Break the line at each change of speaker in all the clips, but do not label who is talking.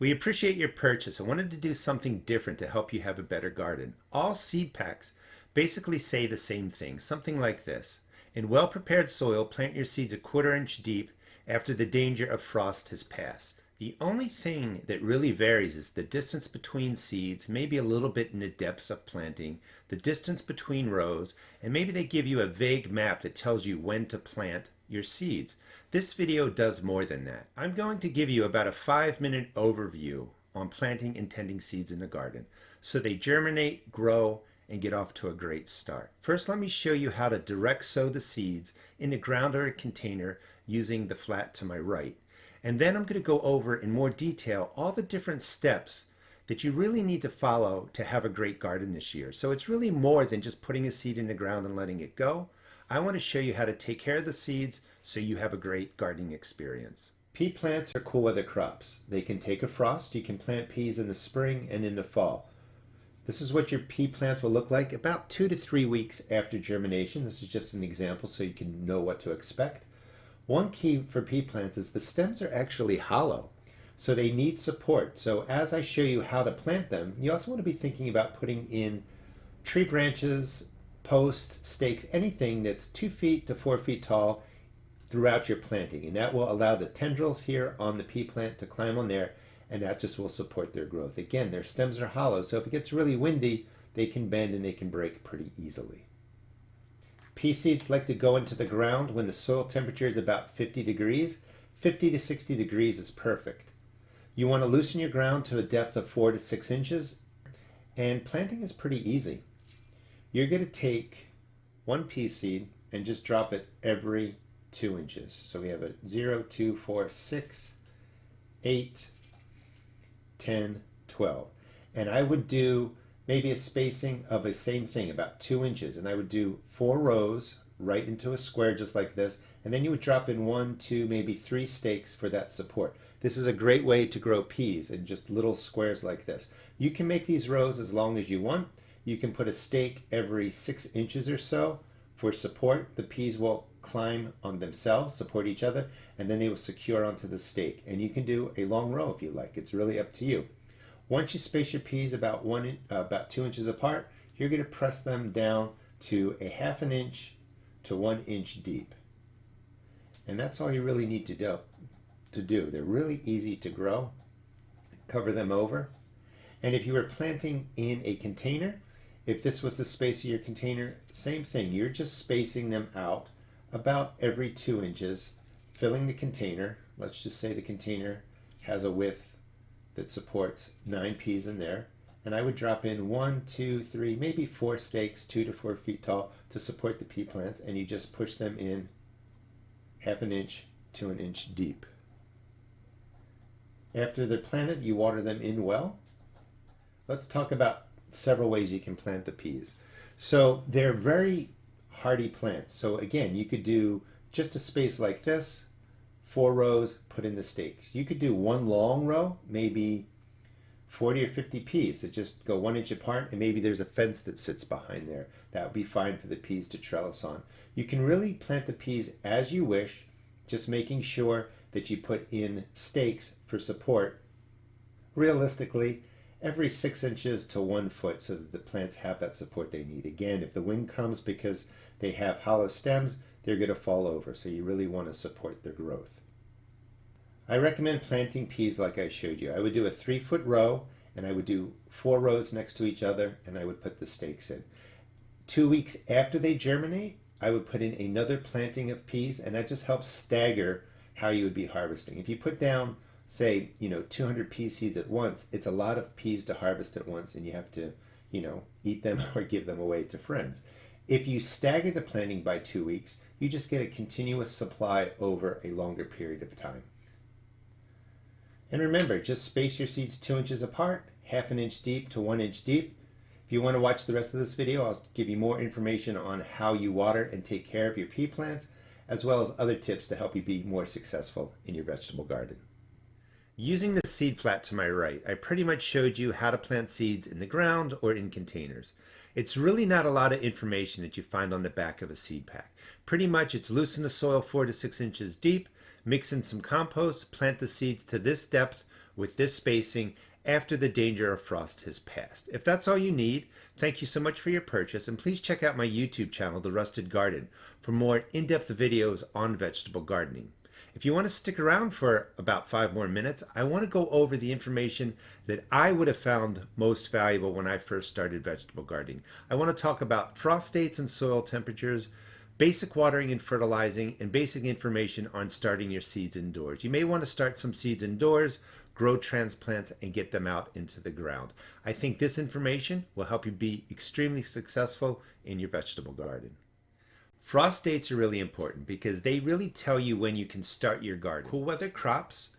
We appreciate your purchase and wanted to do something different to help you have a better garden. All seed packs basically say the same thing, something like this. In well-prepared soil, plant your seeds a quarter-inch deep after the danger of frost has passed. The only thing that really varies is the distance between seeds, maybe a little bit in the depth of planting, the distance between rows, and maybe they give you a vague map that tells you when to plant your seeds. This video does more than that. I'm going to give you about a 5-minute overview on planting and tending seeds in the garden so they germinate, grow, and get off to a great start. First, let me show you how to direct sow the seeds in the ground or a container using the flat to my right. And then I'm going to go over in more detail all the different steps that you really need to follow to have a great garden this year. So it's really more than just putting a seed in the ground and letting it go. I want to show you how to take care of the seeds so you have a great gardening experience. Pea plants are cool weather crops. They can take a frost. You can plant peas in the spring and in the fall. This is what your pea plants will look like about 2 to 3 weeks after germination. This is just an example so you can know what to expect. One key for pea plants is the stems are actually hollow, so they need support. So as I show you how to plant them, you also want to be thinking about putting in tree branches, posts, stakes, anything that's 2 feet to 4 feet tall throughout your planting. And that will allow the tendrils here on the pea plant to climb on there, and that just will support their growth. Again, their stems are hollow, so if it gets really windy, they can bend and they can break pretty easily. Pea seeds like to go into the ground when the soil temperature is about 50 degrees. 50 to 60 degrees is perfect. You want to loosen your ground to a depth of 4 to 6 inches, and planting is pretty easy. You're going to take one pea seed and just drop it every 2 inches. So we have a 0, 2, 4, 6, 8, 10, 12. And I would do maybe a spacing of the same thing, about 2 inches. And I would do 4 rows right into a square just like this. And then you would drop in 1, 2, maybe 3 stakes for that support. This is a great way to grow peas in just little squares like this. You can make these rows as long as you want. You can put a stake every 6 inches or so for support. The peas will climb on themselves, support each other, and then they will secure onto the stake. And you can do a long row if you like. It's really up to you. Once you space your peas about 2 inches apart, you're going to press them down to a 1/2 inch to 1 inch deep. And that's all you really need to do. They're really easy to grow. Cover them over. And if you were planting in a container, if this was the space of your container, same thing. You're just spacing them out about every 2 inches, filling the container. Let's just say the container has a width that supports 9 peas in there. And I would drop in 1, 2, 3, maybe 4 stakes, 2 to 4 feet tall to support the pea plants. And you just push them in 1/2 inch to 1 inch deep. After they're planted, you water them in well. Let's talk about several ways you can plant the peas. So they're very hardy plants. So again, you could do just a space like this, 4 rows, put in the stakes. You could do one long row, maybe 40 or 50 peas that just go 1 inch apart, and maybe there's a fence that sits behind there. That would be fine for the peas to trellis on. You can really plant the peas as you wish, just making sure that you put in stakes for support. Realistically, every 6 inches to 1 foot so that the plants have that support they need. Again, if the wind comes because they have hollow stems, they're going to fall over, so you really want to support their growth. I recommend planting peas like I showed you. I would do a 3-foot row, and I would do 4 rows next to each other, and I would put the stakes in. 2 weeks after they germinate, I would put in another planting of peas, and that just helps stagger how you would be harvesting. If you put down, say, 200 pea seeds at once, it's a lot of peas to harvest at once, and you have to, eat them or give them away to friends. If you stagger the planting by 2 weeks, you just get a continuous supply over a longer period of time. And remember, just space your seeds 2 inches apart, 1/2 inch deep to 1 inch deep. If you want to watch the rest of this video, I'll give you more information on how you water and take care of your pea plants, as well as other tips to help you be more successful in your vegetable garden. Using the seed flat to my right, I pretty much showed you how to plant seeds in the ground or in containers. It's really not a lot of information that you find on the back of a seed pack. Pretty much it's loosen the soil 4 to 6 inches deep, mix in some compost, plant the seeds to this depth with this spacing after the danger of frost has passed. If that's all you need, thank you so much for your purchase, and please check out my YouTube channel, The Rusted Garden, for more in-depth videos on vegetable gardening. If you want to stick around for about 5 more minutes, I want to go over the information that I would have found most valuable when I first started vegetable gardening. I want to talk about frost dates and soil temperatures, basic watering and fertilizing, and basic information on starting your seeds indoors. You may want to start some seeds indoors, grow transplants, and get them out into the ground. I think this information will help you be extremely successful in your vegetable garden. Frost dates are really important because they really tell you when you can start your garden. Cool weather crops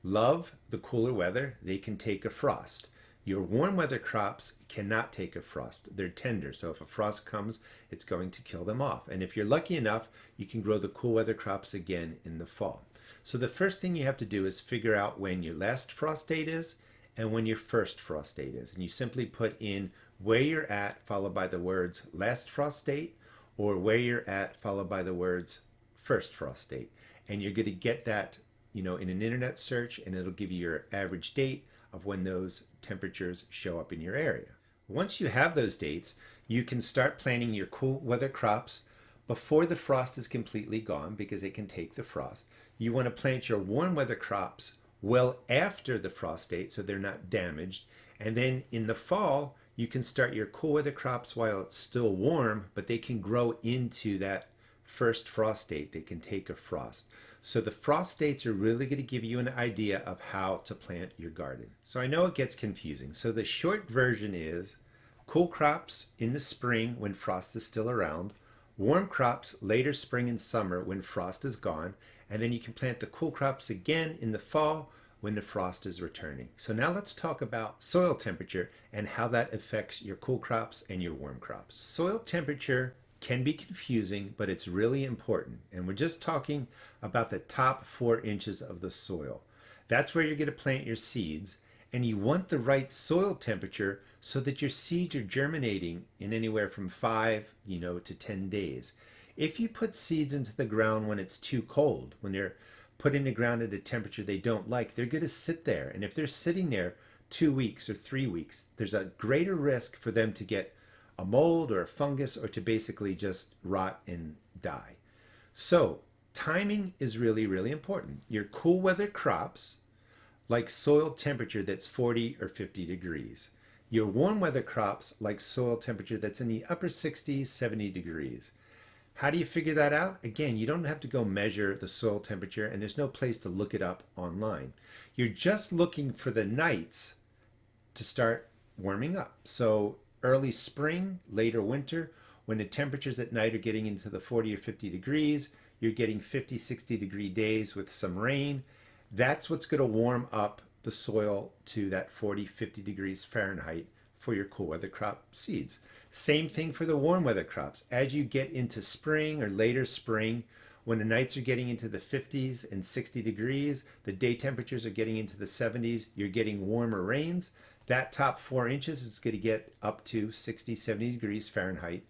love the cooler weather. They can take a frost. Your warm weather crops cannot take a frost. They're tender, so if a frost comes, it's going to kill them off. And if you're lucky enough, you can grow the cool weather crops again in the fall. So the first thing you have to do is figure out when your last frost date is and when your first frost date is. And you simply put in where you're at, followed by the words last frost date, or where you're at, followed by the words first frost date. And you're going to get that, in an internet search, and it'll give you your average date of when those temperatures show up in your area. Once you have those dates, you can start planting your cool weather crops before the frost is completely gone, because it can take the frost. You want to plant your warm weather crops well after the frost date so they're not damaged. And then in the fall, you can start your cool weather crops while it's still warm, but they can grow into that first frost date. They can take a frost. So the frost dates are really going to give you an idea of how to plant your garden. So I know it gets confusing. So the short version is cool crops in the spring when frost is still around, warm crops later spring and summer when frost is gone, and then you can plant the cool crops again in the fall when the frost is returning. So now let's talk about soil temperature and how that affects your cool crops and your warm crops. Soil temperature can be confusing, but it's really important. And we're just talking about the top 4 inches of the soil. That's where you're going to plant your seeds, and you want the right soil temperature so that your seeds are germinating in anywhere from 5, to 10 days. If you put seeds into the ground when it's too cold, when they're put in the ground at a temperature they don't like, they're going to sit there. And if they're sitting there 2 weeks or 3 weeks, there's a greater risk for them to get a mold or a fungus, or to basically just rot and die. So timing is really, really important. Your cool weather crops like soil temperature that's 40 or 50 degrees. Your warm weather crops like soil temperature that's in the upper 60s, 70 degrees. How do you figure that out? Again, you don't have to go measure the soil temperature, and there's no place to look it up online. You're just looking for the nights to start warming up. So early spring, later winter, when the temperatures at night are getting into the 40 or 50 degrees, you're getting 50, 60 degree days with some rain. That's what's going to warm up the soil to that 40, 50 degrees Fahrenheit for your cool weather crop seeds. Same thing for the warm weather crops. As you get into spring or later spring, when the nights are getting into the 50s and 60 degrees, the day temperatures are getting into the 70s, you're getting warmer rains. That top 4 inches is going to get up to 60, 70 degrees Fahrenheit.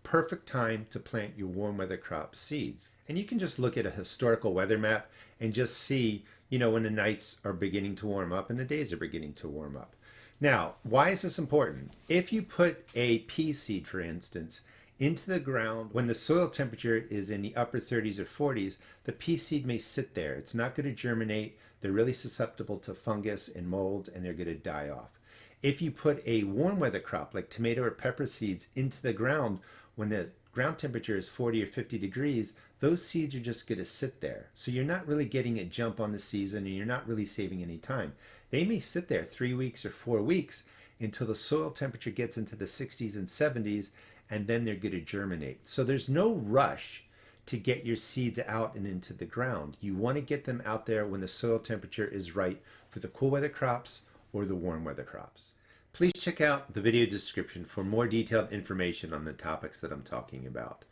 Perfect time to plant your warm weather crop seeds. And you can just look at a historical weather map and just see, when the nights are beginning to warm up and the days are beginning to warm up. Now, why is this important? If you put a pea seed, for instance, into the ground when the soil temperature is in the upper 30s or 40s, the pea seed may sit there. It's not going to germinate. They're really susceptible to fungus and molds, and they're going to die off. If you put a warm weather crop like tomato or pepper seeds into the ground when the ground temperature is 40 or 50 degrees, those seeds are just going to sit there. So you're not really getting a jump on the season, and you're not really saving any time. They may sit there 3 weeks or 4 weeks until the soil temperature gets into the 60s and 70s, and then they're going to germinate. So there's no rush to get your seeds out and into the ground. You want to get them out there when the soil temperature is right for the cool weather crops or the warm weather crops. Please check out the video description for more detailed information on the topics that I'm talking about.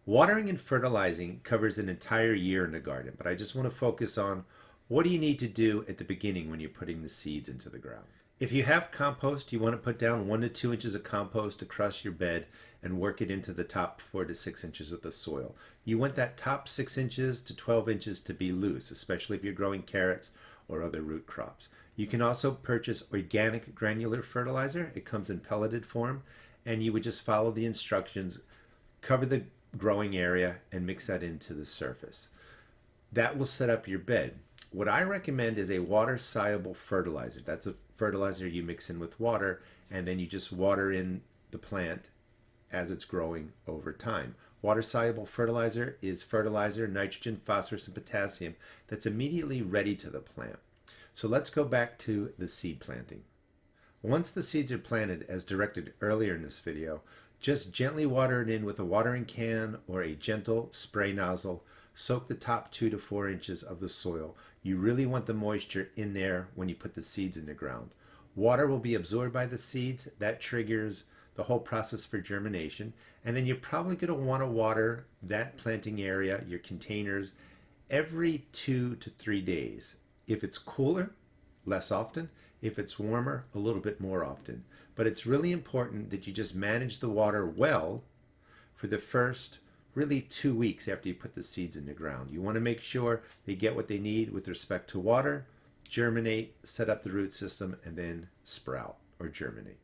Watering and fertilizing covers an entire year in the garden, but I just want to focus on what do you need to do at the beginning when you're putting the seeds into the ground. If you have compost, you want to put down 1 to 2 inches of compost across your bed and work it into the top 4 to 6 inches of the soil. You want that top 6 inches to 12 inches to be loose, especially if you're growing carrots or other root crops. You can also purchase organic granular fertilizer. It comes in pelleted form, and you would just follow the instructions, cover the growing area, and mix that into the surface. That will set up your bed. What I recommend is a water-soluble fertilizer. That's a fertilizer you mix in with water, and then you just water in the plant as it's growing over time. Water-soluble fertilizer is fertilizer, nitrogen, phosphorus, and potassium that's immediately ready to the plant. So let's go back to the seed planting. Once the seeds are planted, as directed earlier in this video, just gently water it in with a watering can or a gentle spray nozzle. Soak the top 2 to 4 inches of the soil. You really want the moisture in there when you put the seeds in the ground. Water will be absorbed by the seeds. That triggers the whole process for germination. And then you're probably going to want to water that planting area, your containers, every 2 to 3 days. If it's cooler, less often. If it's warmer, a little bit more often. But it's really important that you just manage the water well for the first really 2 weeks after you put the seeds in the ground. You want to make sure they get what they need with respect to water, germinate, set up the root system, and then sprout or germinate.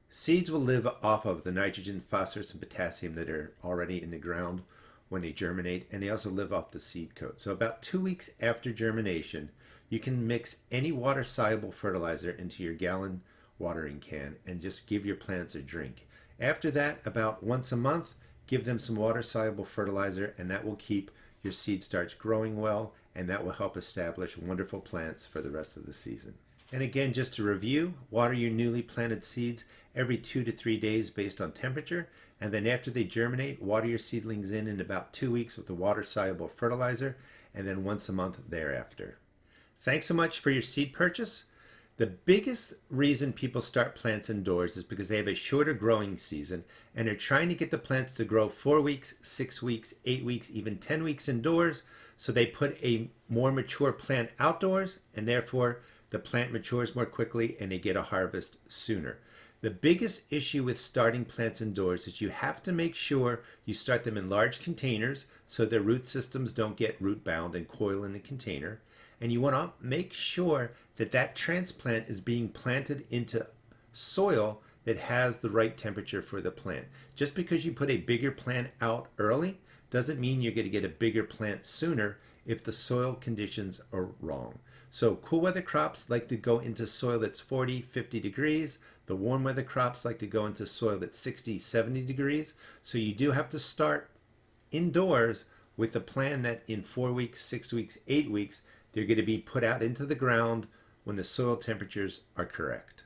Seeds will live off of the nitrogen, phosphorus, and potassium that are already in the ground when they germinate, and they also live off the seed coat. So about 2 weeks after germination, you can mix any water-soluble fertilizer into your gallon watering can and just give your plants a drink. After that, about once a month, give them some water-soluble fertilizer, and that will keep your seed starch growing well, and that will help establish wonderful plants for the rest of the season. And again, just to review, water your newly planted seeds every 2 to 3 days based on temperature, and then after they germinate, water your seedlings in about 2 weeks with a water-soluble fertilizer, and then once a month thereafter. Thanks so much for your seed purchase. The biggest reason people start plants indoors is because they have a shorter growing season and they're trying to get the plants to grow 4 weeks, 6 weeks, 8 weeks, even 10 weeks indoors. So they put a more mature plant outdoors, and therefore the plant matures more quickly and they get a harvest sooner. The biggest issue with starting plants indoors is you have to make sure you start them in large containers so their root systems don't get root bound and coil in the container. And you want to make sure that that transplant is being planted into soil that has the right temperature for the plant. Just because you put a bigger plant out early doesn't mean you're going to get a bigger plant sooner if the soil conditions are wrong. So cool weather crops like to go into soil that's 40, 50 degrees. The warm weather crops like to go into soil that's 60, 70 degrees. So you do have to start indoors with a plan that in 4 weeks, 6 weeks, 8 weeks, they're going to be put out into the ground when the soil temperatures are correct.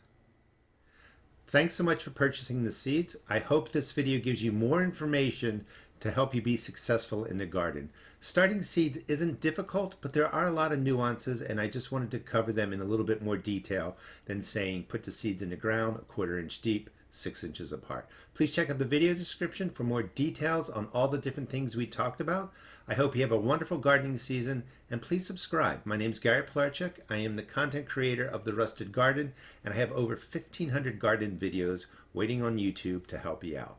Thanks so much for purchasing the seeds. I hope this video gives you more information to help you be successful in the garden. Starting seeds isn't difficult, but there are a lot of nuances, and I just wanted to cover them in a little bit more detail than saying put the seeds in the ground 1/4 inch deep, 6 inches apart. Please check out the video description for more details on all the different things we talked about. I hope you have a wonderful gardening season, and please subscribe. My name is Gary Plarchuk. I am the content creator of The Rusted Garden, and I have over 1,500 garden videos waiting on YouTube to help you out.